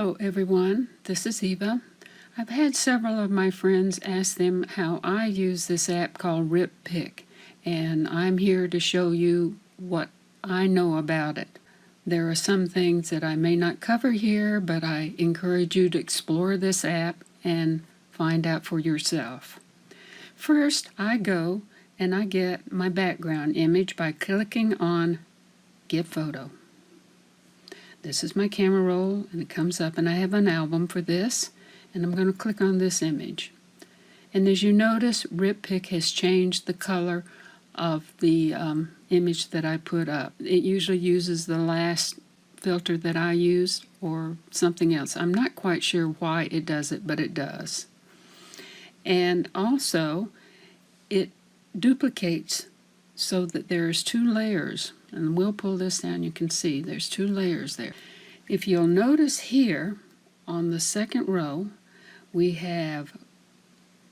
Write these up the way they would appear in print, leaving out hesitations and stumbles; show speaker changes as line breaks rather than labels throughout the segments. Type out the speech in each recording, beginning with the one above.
Hello everyone, this is Eva. I've had several of my friends ask them how I use this app called RipPix, and I'm here to show you what I know about it. There are some things that I may not cover here, but I encourage you to explore this app and find out for yourself. First, I go and I get my background image by clicking on Get Photo. This is my camera roll, and it comes up, and I have an album for this, and I'm going to click on this image. And as you notice, RipPix has changed the color of the image that I put up. It usually uses the last filter that I used or something else. I'm not quite sure why it does it, but it does. And also, it duplicates so that there's two layers. And we'll pull this down, you can see there's two layers there. If you'll notice here on the second row, we have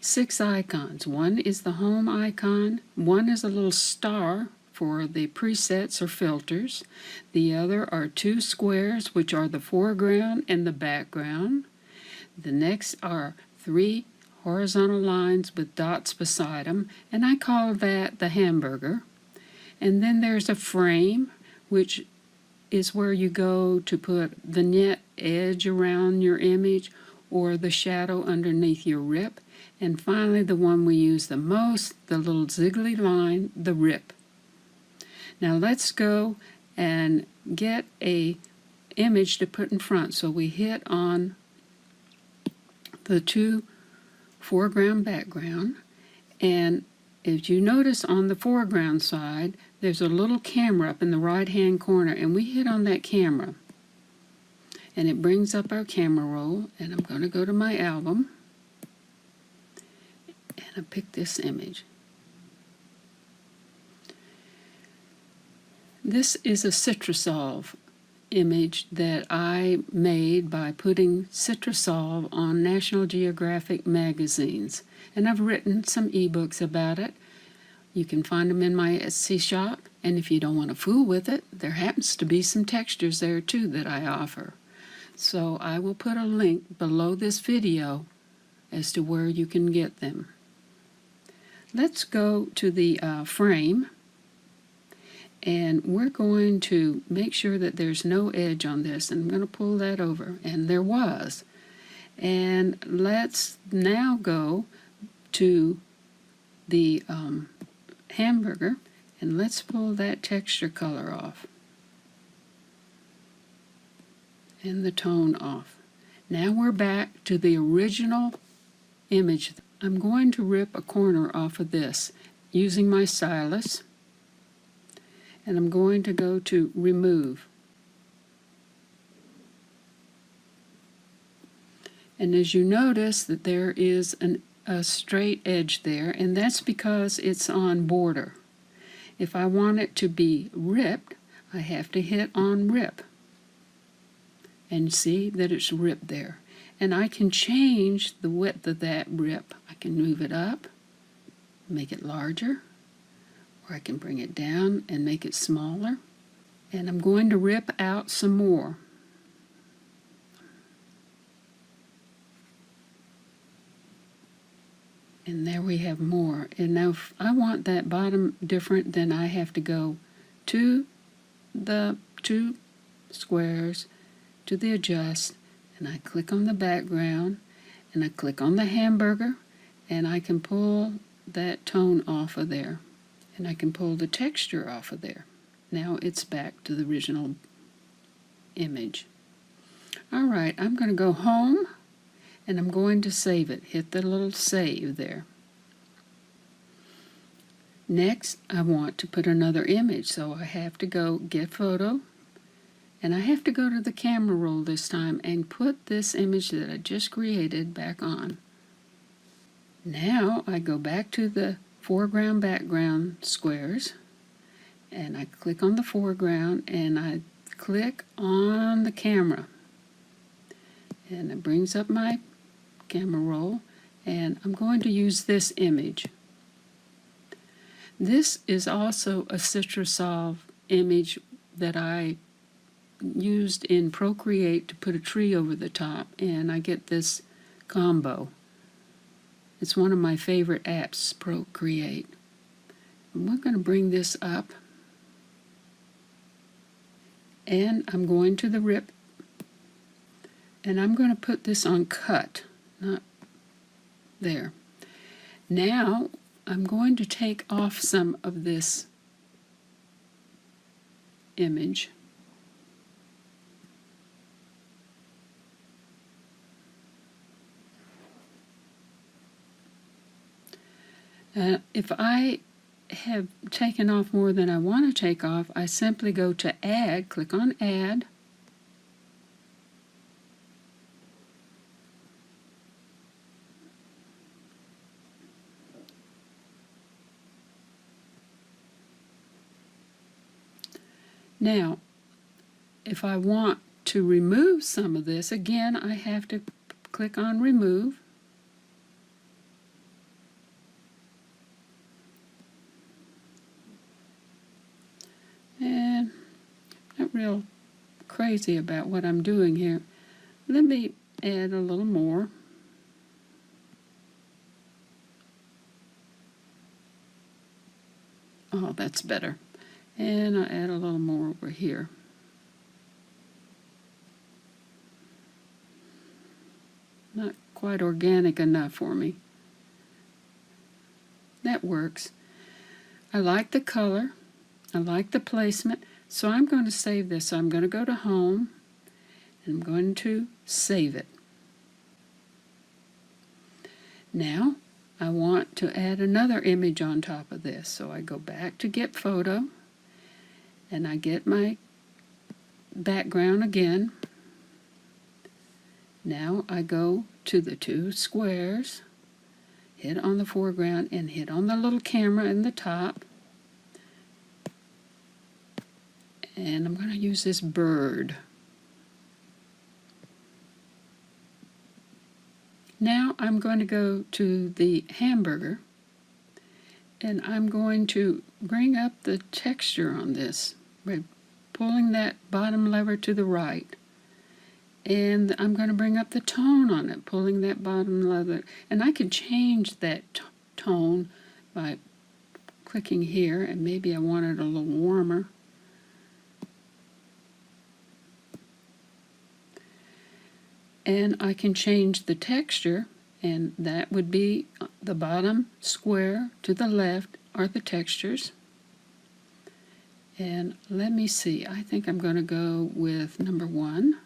6 icons. One is the home icon, one is a little star for the presets or filters. The other are 2 squares, which are the foreground and the background. The next are 3 horizontal lines with dots beside them, and I call that the hamburger. And then there's a frame, which is where you go to put the net edge around your image or the shadow underneath your rip. And finally, the one we use the most, the little ziggly line, the rip. Now let's go and get a image to put in front. So we hit on the 2 foreground, background, and if you notice on the foreground side, there's a little camera up in the right-hand corner, and we hit on that camera. And it brings up our camera roll, and I'm going to go to my album, and I pick this image. This is a Citrusol image that I made by putting Citrusol on National Geographic magazines, and I've written some ebooks about it. You can find them in my Etsy shop, and if you don't want to fool with it, there happens to be some textures there too that I offer. So I will put a link below this video as to where you can get them. Let's go to the frame, and we're going to make sure that there's no edge on this, and I'm going to pull that over, and there was. And let's now go to the hamburger, and let's pull that texture color off and the tone off. Now we're back to the original image. I'm going to rip a corner off of this using my stylus, and I'm going to go to remove. And as you notice that there is a straight edge there, and that's because it's on border. If I want it to be ripped, I have to hit on rip and see that it's ripped there. And I can change the width of that rip. I can move it up, make it larger, or I can bring it down and make it smaller. And I'm going to rip out some more. And there we have more. And now if I want that bottom different, then I have to go to the 2 squares, to the adjust, and I click on the background, and I click on the hamburger, and I can pull that tone off of there. And I can pull the texture off of there. Now it's back to the original image. All right, I'm going to go home, and I'm going to save it. Hit the little save there. Next, I want to put another image, so I have to go Get Photo, and I have to go to the camera roll this time and put this image that I just created back on. Now I go back to the foreground, background squares, and I click on the foreground, and I click on the camera, and it brings up my camera roll, and I'm going to use this image. This is also a Citrusol image that I used in Procreate to put a tree over the top, and I get this combo. It's one of my favorite apps, Procreate. And we're going to bring this up, and I'm going to the Rip, and I'm going to put this on cut, not there. Now I'm going to take off some of this image. If I have taken off more than I want to take off, I simply go to Add, click on Add, now if I want to remove some of this, again I have to click on Remove. And not real crazy about what I'm doing here. Let me add a little more. Oh, that's better. And I'll add a little more over here. Not quite organic enough for me. That works. I like the color. I like the placement, so I'm going to save this. So I'm going to go to Home, and I'm going to save it. Now, I want to add another image on top of this, so I go back to Get Photo, and I get my background again. Now I go to the two squares, hit on the foreground, and hit on the little camera in the top. And I'm going to use this bird. Now I'm going to go to the hamburger, and I'm going to bring up the texture on this by pulling that bottom lever to the right. And I'm going to bring up the tone on it, pulling that bottom lever. And I can change that tone by clicking here, and maybe I want it a little warmer. And I can change the texture, and that would be the bottom square to the left are the textures. And let me see, I think I'm going to go with number 1.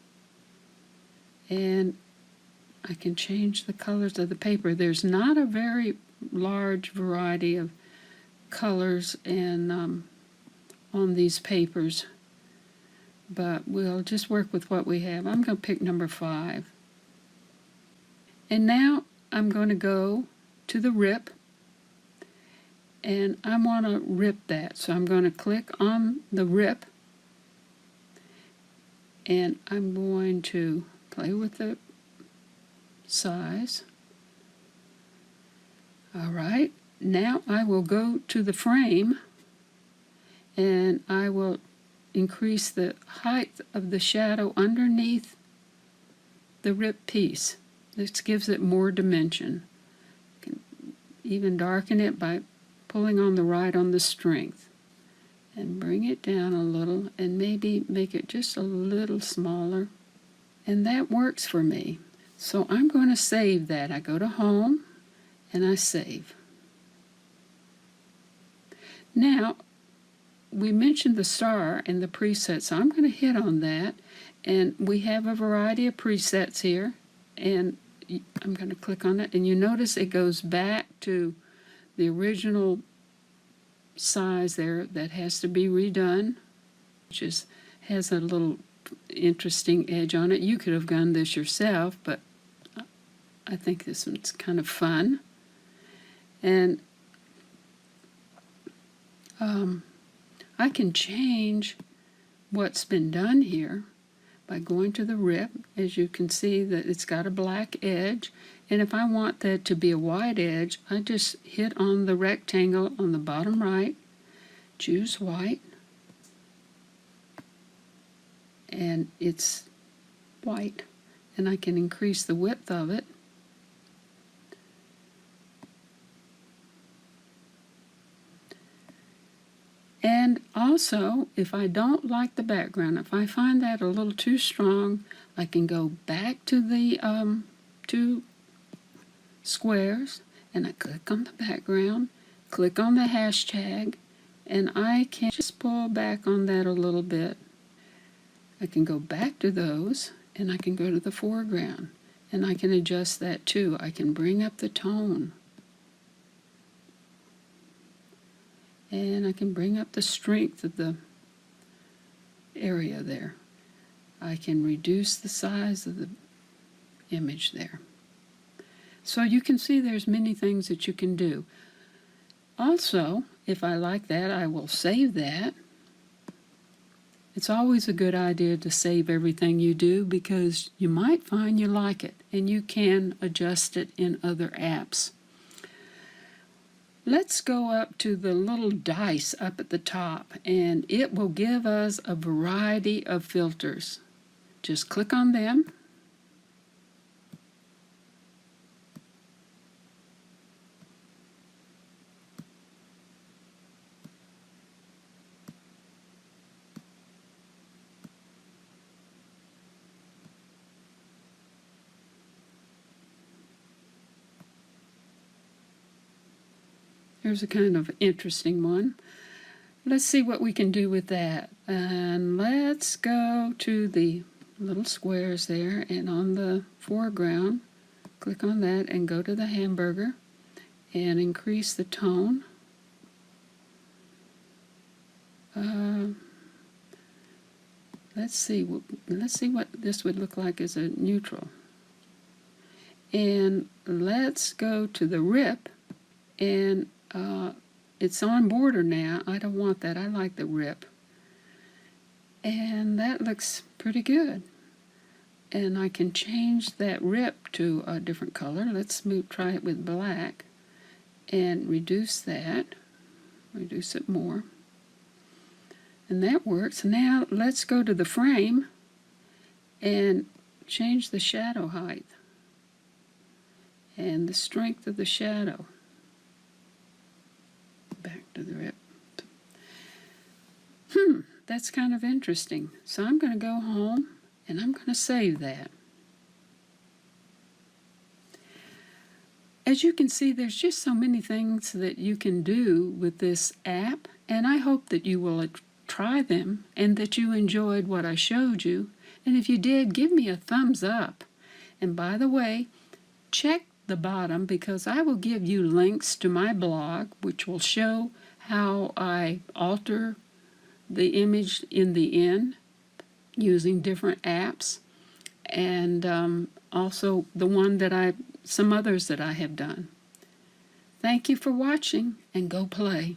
And I can change the colors of the paper. There's not a very large variety of colors and on these papers, but we'll just work with what we have. I'm going to pick number 5. And now I'm going to go to the Rip, and I want to rip that. So I'm going to click on the Rip, and I'm going to play with the size. All right, now I will go to the frame, and I will increase the height of the shadow underneath the Rip piece. This gives it more dimension. You can even darken it by pulling on the right on the strength. And bring it down a little, and maybe make it just a little smaller. And that works for me. So I'm going to save that. I go to Home, and I save. Now, we mentioned the star in the presets, so I'm going to hit on that. And we have a variety of presets here, and I'm going to click on it, and you notice it goes back to the original size there that has to be redone, which has a little interesting edge on it. You could have done this yourself, but I think this one's kind of fun. And I can change what's been done here by going to the Rip. As you can see that it's got a black edge, and if I want that to be a white edge, I just hit on the rectangle on the bottom right, choose white, and it's white, and I can increase the width of it. And also, if I don't like the background, if I find that a little too strong, I can go back to the two squares, and I click on the background, click on the hashtag, and I can just pull back on that a little bit. I can go back to those, and I can go to the foreground, and I can adjust that too. I can bring up the tone, and I can bring up the strength of the area there. I can reduce the size of the image there. So you can see there's many things that you can do. Also, if I like that, I will save that. It's always a good idea to save everything you do, because you might find you like it, and you can adjust it in other apps. Let's go up to the little dice up at the top, and it will give us a variety of filters. Just click on them. Here's a kind of interesting one. Let's see what we can do with that. And let's go to the little squares there, and on the foreground, click on that and go to the hamburger and increase the tone. Let's see what this would look like as a neutral. And let's go to the rip, and it's on border now. I don't want that. I like the rip. And that looks pretty good. And I can change that rip to a different color. Let's try it with black and reduce that. Reduce it more. And that works. Now let's go to the frame and change the shadow height and the strength of the shadow. Back to the rip. That's kind of interesting. So I'm going to go home and I'm going to save that. As you can see, there's just so many things that you can do with this app, and I hope that you will try them and that you enjoyed what I showed you. And if you did, give me a thumbs up. And by the way, check the bottom, because I will give you links to my blog, which will show how I alter the image in the end using different apps, and also the one that some others that I have done. Thank you for watching, and go play.